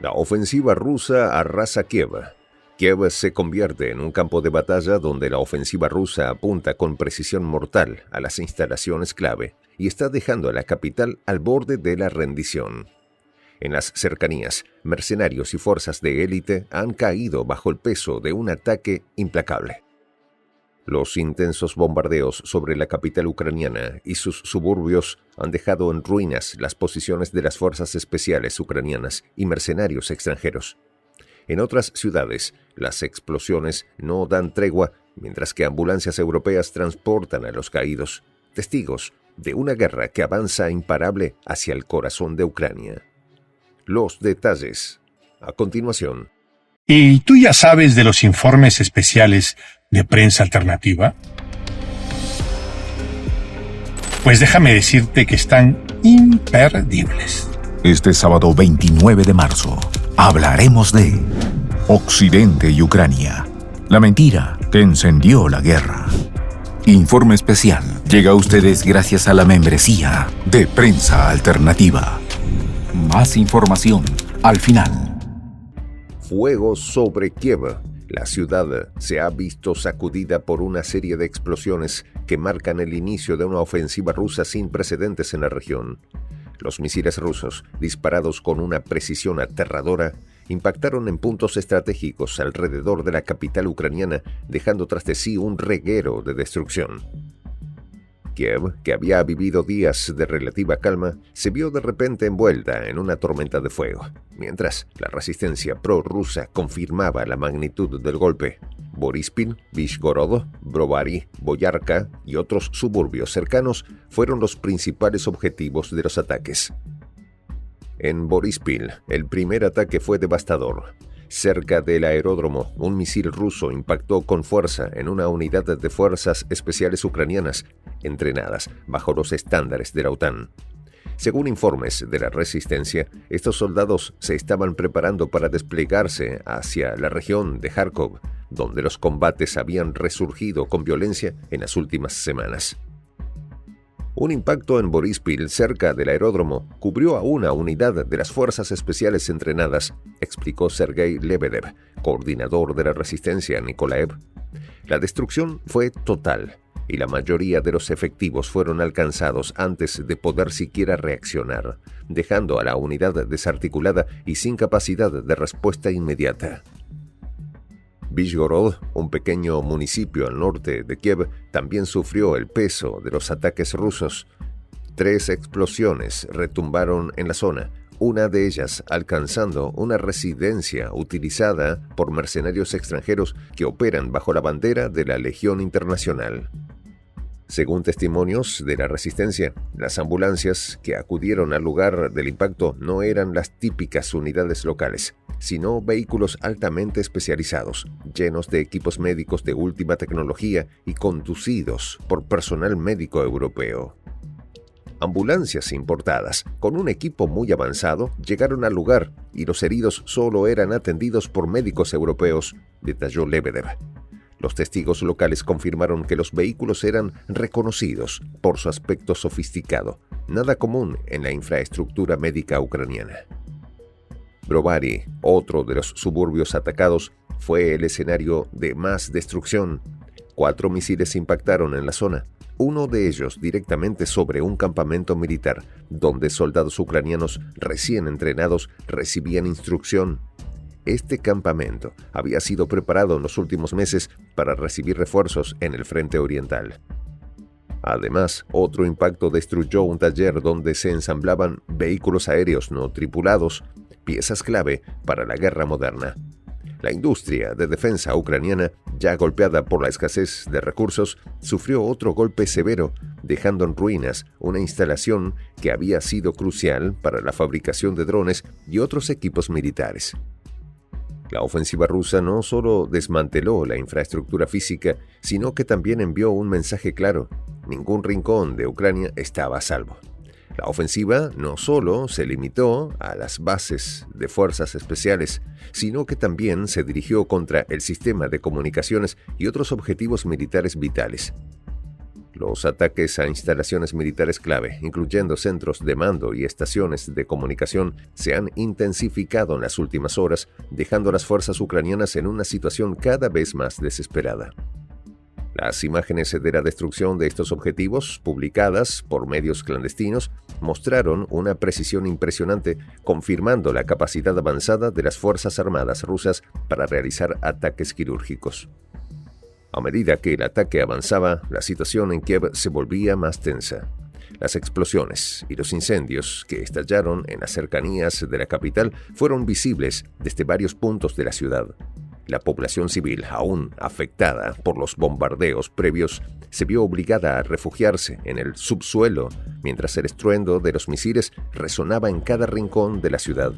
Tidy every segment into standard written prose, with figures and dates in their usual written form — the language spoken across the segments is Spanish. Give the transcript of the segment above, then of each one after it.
La ofensiva rusa arrasa Kiev. Kiev se convierte en un campo de batalla donde la ofensiva rusa apunta con precisión mortal a las instalaciones clave y está dejando a la capital al borde de la rendición. En las cercanías, mercenarios y fuerzas de élite han caído bajo el peso de un ataque implacable. Los intensos bombardeos sobre la capital ucraniana y sus suburbios han dejado en ruinas las posiciones de las fuerzas especiales ucranianas y mercenarios extranjeros. En otras ciudades, las explosiones no dan tregua mientras que ambulancias europeas transportan a los caídos, testigos de una guerra que avanza imparable hacia el corazón de Ucrania. Los detalles, a continuación. ¿Y tú ya sabes de los informes especiales de Prensa Alternativa? Pues déjame decirte que están imperdibles. Este sábado 29 de marzo hablaremos de Occidente y Ucrania, la mentira que encendió la guerra. Informe especial llega a ustedes gracias a la membresía de Prensa Alternativa. Más información al final. Fuego sobre Kiev. La ciudad se ha visto sacudida por una serie de explosiones que marcan el inicio de una ofensiva rusa sin precedentes en la región. Los misiles rusos, disparados con una precisión aterradora, impactaron en puntos estratégicos alrededor de la capital ucraniana, dejando tras de sí un reguero de destrucción. Kiev, que había vivido días de relativa calma, se vio de repente envuelta en una tormenta de fuego, mientras la resistencia prorrusa confirmaba la magnitud del golpe. Boryspil, Vizhgorod, Brovary, Boyarka y otros suburbios cercanos fueron los principales objetivos de los ataques. En Boryspil, el primer ataque fue devastador. Cerca del aeródromo, un misil ruso impactó con fuerza en una unidad de fuerzas especiales ucranianas entrenadas bajo los estándares de la OTAN. Según informes de la resistencia, estos soldados se estaban preparando para desplegarse hacia la región de Kharkov, donde los combates habían resurgido con violencia en las últimas semanas. Un impacto en Boryspil, cerca del aeródromo, cubrió a una unidad de las fuerzas especiales entrenadas, explicó Sergei Lebedev, coordinador de la resistencia en Nikolaev. La destrucción fue total y la mayoría de los efectivos fueron alcanzados antes de poder siquiera reaccionar, dejando a la unidad desarticulada y sin capacidad de respuesta inmediata. Vizhgorod, un pequeño municipio al norte de Kiev, también sufrió el peso de los ataques rusos. 3 explosiones retumbaron en la zona, una de ellas alcanzando una residencia utilizada por mercenarios extranjeros que operan bajo la bandera de la Legión Internacional. Según testimonios de la resistencia, las ambulancias que acudieron al lugar del impacto no eran las típicas unidades locales, sino vehículos altamente especializados, llenos de equipos médicos de última tecnología y conducidos por personal médico europeo. Ambulancias importadas, con un equipo muy avanzado, llegaron al lugar y los heridos solo eran atendidos por médicos europeos, detalló Lebedev. Los testigos locales confirmaron que los vehículos eran reconocidos por su aspecto sofisticado, nada común en la infraestructura médica ucraniana. Brovary, otro de los suburbios atacados, fue el escenario de más destrucción. 4 misiles impactaron en la zona, uno de ellos directamente sobre un campamento militar, donde soldados ucranianos recién entrenados recibían instrucción. Este campamento había sido preparado en los últimos meses para recibir refuerzos en el frente oriental. Además, otro impacto destruyó un taller donde se ensamblaban vehículos aéreos no tripulados, piezas clave para la guerra moderna. La industria de defensa ucraniana, ya golpeada por la escasez de recursos, sufrió otro golpe severo, dejando en ruinas una instalación que había sido crucial para la fabricación de drones y otros equipos militares. La ofensiva rusa no solo desmanteló la infraestructura física, sino que también envió un mensaje claro: ningún rincón de Ucrania estaba a salvo. La ofensiva no solo se limitó a las bases de fuerzas especiales, sino que también se dirigió contra el sistema de comunicaciones y otros objetivos militares vitales. Los ataques a instalaciones militares clave, incluyendo centros de mando y estaciones de comunicación, se han intensificado en las últimas horas, dejando a las fuerzas ucranianas en una situación cada vez más desesperada. Las imágenes de la destrucción de estos objetivos, publicadas por medios clandestinos, mostraron una precisión impresionante, confirmando la capacidad avanzada de las Fuerzas Armadas rusas para realizar ataques quirúrgicos. A medida que el ataque avanzaba, la situación en Kiev se volvía más tensa. Las explosiones y los incendios que estallaron en las cercanías de la capital fueron visibles desde varios puntos de la ciudad. La población civil, aún afectada por los bombardeos previos, se vio obligada a refugiarse en el subsuelo, mientras el estruendo de los misiles resonaba en cada rincón de la ciudad.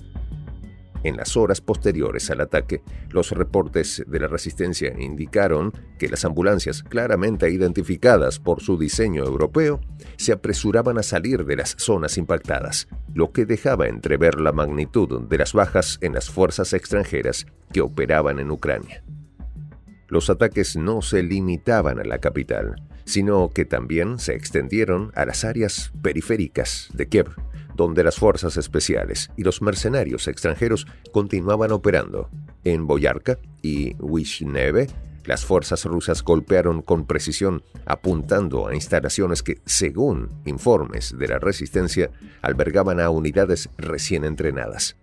En las horas posteriores al ataque, los reportes de la resistencia indicaron que las ambulancias, claramente identificadas por su diseño europeo, se apresuraban a salir de las zonas impactadas, lo que dejaba entrever la magnitud de las bajas en las fuerzas extranjeras que operaban en Ucrania. Los ataques no se limitaban a la capital, sino que también se extendieron a las áreas periféricas de Kiev, donde las fuerzas especiales y los mercenarios extranjeros continuaban operando. En Boyarka y Vishneve, las fuerzas rusas golpearon con precisión, apuntando a instalaciones que, según informes de la resistencia, albergaban a unidades recién entrenadas.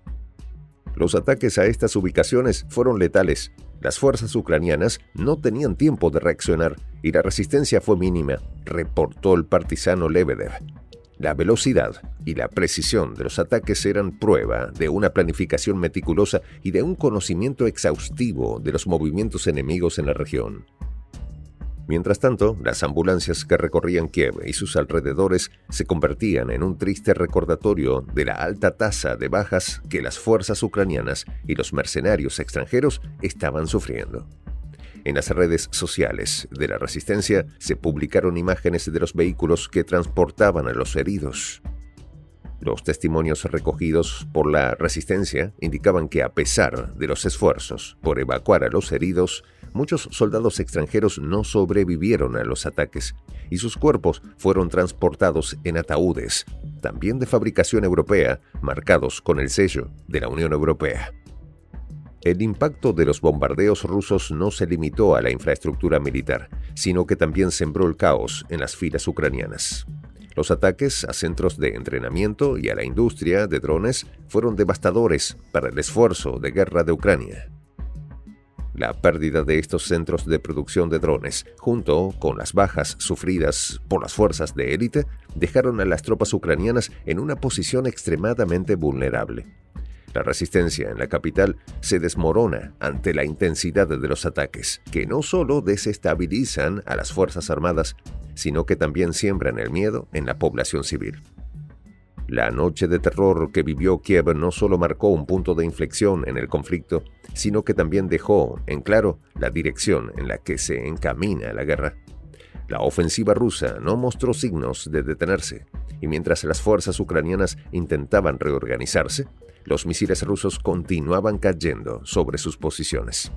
Los ataques a estas ubicaciones fueron letales. Las fuerzas ucranianas no tenían tiempo de reaccionar y la resistencia fue mínima, reportó el partisano Lebedev. La velocidad y la precisión de los ataques eran prueba de una planificación meticulosa y de un conocimiento exhaustivo de los movimientos enemigos en la región. Mientras tanto, las ambulancias que recorrían Kiev y sus alrededores se convertían en un triste recordatorio de la alta tasa de bajas que las fuerzas ucranianas y los mercenarios extranjeros estaban sufriendo. En las redes sociales de la resistencia se publicaron imágenes de los vehículos que transportaban a los heridos. Los testimonios recogidos por la resistencia indicaban que, a pesar de los esfuerzos por evacuar a los heridos, muchos soldados extranjeros no sobrevivieron a los ataques y sus cuerpos fueron transportados en ataúdes, también de fabricación europea, marcados con el sello de la Unión Europea. El impacto de los bombardeos rusos no se limitó a la infraestructura militar, sino que también sembró el caos en las filas ucranianas. Los ataques a centros de entrenamiento y a la industria de drones fueron devastadores para el esfuerzo de guerra de Ucrania. La pérdida de estos centros de producción de drones, junto con las bajas sufridas por las fuerzas de élite, dejaron a las tropas ucranianas en una posición extremadamente vulnerable. La resistencia en la capital se desmorona ante la intensidad de los ataques, que no solo desestabilizan a las Fuerzas Armadas, sino que también siembran el miedo en la población civil. La noche de terror que vivió Kiev no solo marcó un punto de inflexión en el conflicto, sino que también dejó en claro la dirección en la que se encamina la guerra. La ofensiva rusa no mostró signos de detenerse, y mientras las fuerzas ucranianas intentaban reorganizarse, los misiles rusos continuaban cayendo sobre sus posiciones.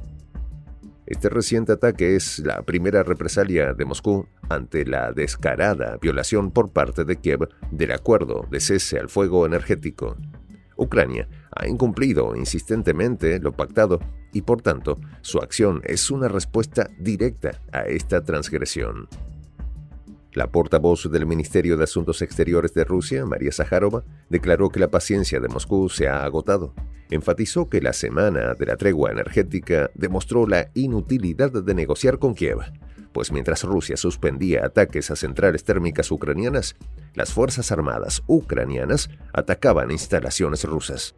Este reciente ataque es la primera represalia de Moscú ante la descarada violación por parte de Kiev del acuerdo de cese al fuego energético. Ucrania ha incumplido insistentemente lo pactado y, por tanto, su acción es una respuesta directa a esta transgresión. La portavoz del Ministerio de Asuntos Exteriores de Rusia, María Zaharova, declaró que la paciencia de Moscú se ha agotado. Enfatizó que la semana de la tregua energética demostró la inutilidad de negociar con Kiev, pues mientras Rusia suspendía ataques a centrales térmicas ucranianas, las Fuerzas Armadas ucranianas atacaban instalaciones rusas.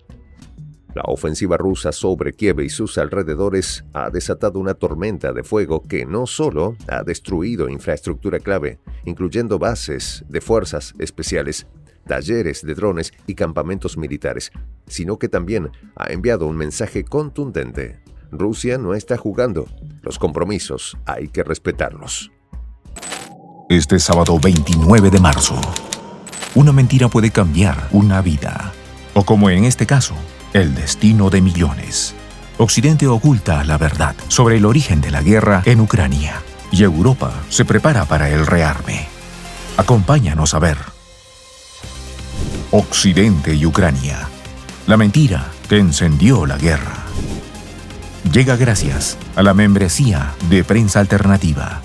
La ofensiva rusa sobre Kiev y sus alrededores ha desatado una tormenta de fuego que no solo ha destruido infraestructura clave, incluyendo bases de fuerzas especiales, talleres de drones y campamentos militares, sino que también ha enviado un mensaje contundente. Rusia no está jugando. Los compromisos hay que respetarlos. Este sábado 29 de marzo, una mentira puede cambiar una vida. O como en este caso, el destino de millones. Occidente oculta la verdad sobre el origen de la guerra en Ucrania y Europa se prepara para el rearme. Acompáñanos a ver. Occidente y Ucrania. La mentira que encendió la guerra. Llega gracias a la membresía de Prensa Alternativa.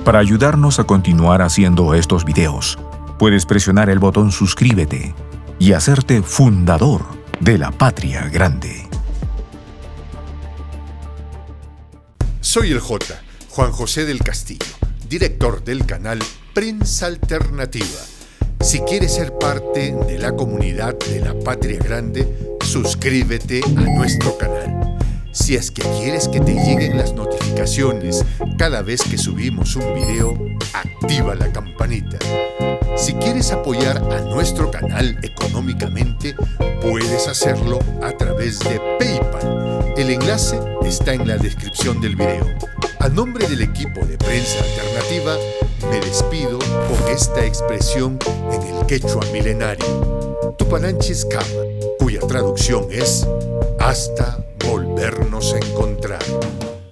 Para ayudarnos a continuar haciendo estos videos, puedes presionar el botón suscríbete y hacerte fundador de la Patria Grande. Soy el Juan José del Castillo, director del canal Prensa Alternativa. Si quieres ser parte de la comunidad de la Patria Grande, suscríbete a nuestro canal. Si es que quieres que te lleguen las notificaciones cada vez que subimos un video, activa la campanita. Si quieres apoyar a nuestro canal económicamente, puedes hacerlo a través de PayPal. El enlace está en la descripción del video. A nombre del equipo de Prensa Alternativa, me despido con esta expresión en el quechua milenario, Tupananchis Kama, cuya traducción es hasta volvernos a encontrar.